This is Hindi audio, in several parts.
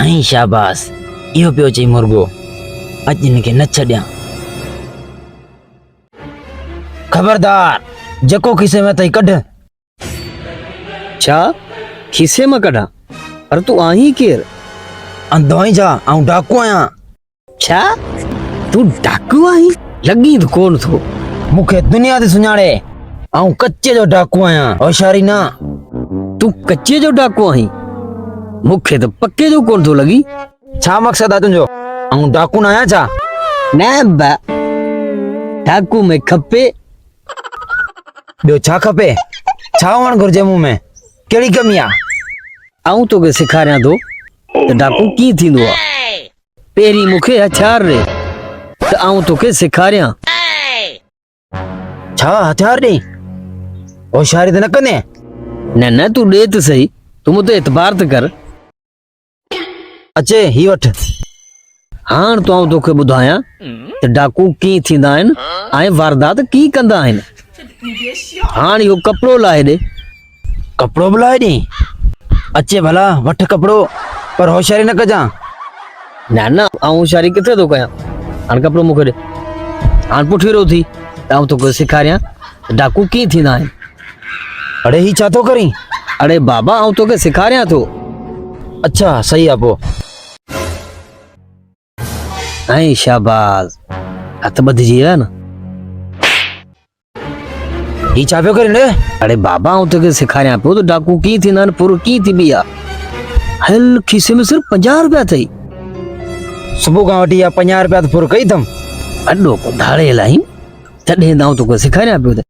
आई शाबाश इहो पियो चई मुर्गो अज इनके न छड्या खबरदार जको खिसे में तई कढ छा खिसे में कढा पर तू आही केर अंधो ही जा आऊं डाकू आया छा तू डाकू आही लगी तो कोन थो मुखे दुनिया ते सुञाणे आऊं कच्चे जो डाकू आया होशियारी ना तू कच्चे जो डाकू आही मुखे तो पक्के जो कोन थो लगी छा मकसद आ तुंजो आऊं डाकू ना आया छा न बा डाकू में खपे ॿियो छा खपे छा हुअण घुर्जे मुंह में कहिड़ी कमी आ आऊं तोखे सेखारियां थो त डाकू कीअं थींदो आहे पहिरीं मूंखे हथियार ॾे त आऊं तोखे सेखारियां छा हथियार ॾे होशियारी त न कंदे न न तू ॾे त सही तू मूं ते एतबार त कर अचे ही वठ हाण तो आऊं तोखे ॿुधायां त डाकू कीअं थींदा आहिनि ऐं वारदात कीअं कंदा आहिनि हाण इहो कपिड़ो लाहे ॾे कपिड़ो बि लाहे ॾे अचे भला वठ कपिड़ो पर होशियारी न कजां न न आऊं होशियारी किथे थो कयां हाणे कपिड़ो मूंखे ॾे हाणे पुठीरो थी त आऊं तोखे सेखारियां त डाकू कीअं थींदा आहिनि अड़े ही छा थो करीं अड़े बाबा आऊं तोखे सेखारियां थो अच्छा सही आहे पोइ ऐं शाबाश हथ ॿधिजी विया न ही छा पियो करीं रे अड़े बाबा आऊं तोखे सेखारियां पियो त डाकू कीअं थींदा आहिनि पूरो कीअं थींदी आहे हल खीसे में सिर्फ़ 50 रुपया अथई सुबुह खां वठी 50 रुपया त फुर कई अथमि अॾो को धाड़े लाहीं तॾहिं आऊं तोखे सेखारियां पियो त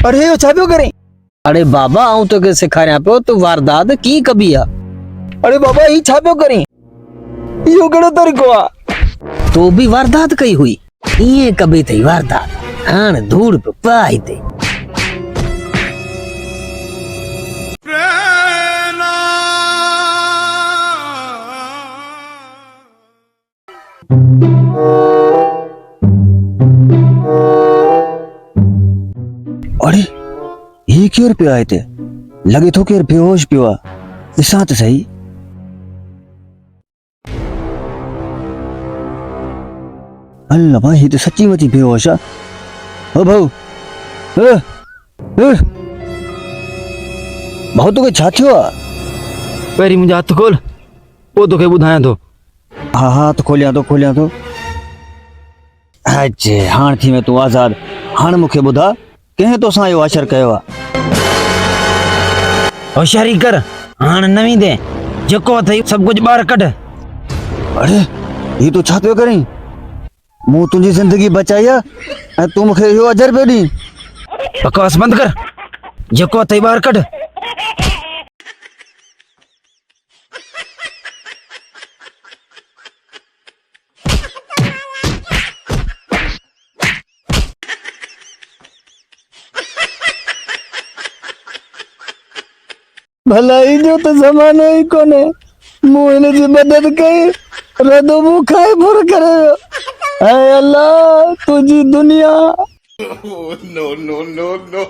अरे इहो छा पियो करीं अड़े बाबा आऊं तोखे सेखारियां पियो त वारदात कीअं कबी आहे अरे बाबा ही छा पियो करीं इहो कहिड़ो तरीक़ो आहे तो बि वारदात कई हुई ईअं कबी अथई वारदात हाणे धूड़ पियो पा हिते अरे ये केर पियो आहे हिते लॻे थो केर बेहोश पियो आहे ॾिसां त सही अल्लाह भाई ही तो सच्ची मुची बेहोश आहे ओ भाऊ भाऊ तोखे छा थियो आहे पहिरीं मुंहिंजा हथ खोल पोइ तोखे ॿुधायां थो हा हा त खोलियां थो अचे हाणे थी में तूं आज़ाद हाणे मूंखे ॿुधा कंहिं तोसां इहो असर कयो आहे होशियारी कर हाणे न वेंदे जेको अथई सभु कुझु ॿाहिरि कढ अरे ही तूं छा पियो करीं मूं तुंहिंजी ज़िंदगी बचाई आहे ऐं तूं मूंखे इहो अजर पियो ॾीं बकवास बंदि कर जेको अथई ॿाहिरि कढ भलाई जो तो ज़मानो ही कोने मूं हिन जी मदद कई रदो मुंह खाए भुर करे ऐं अल्लाह तुझी दुनिया no, no, no, no.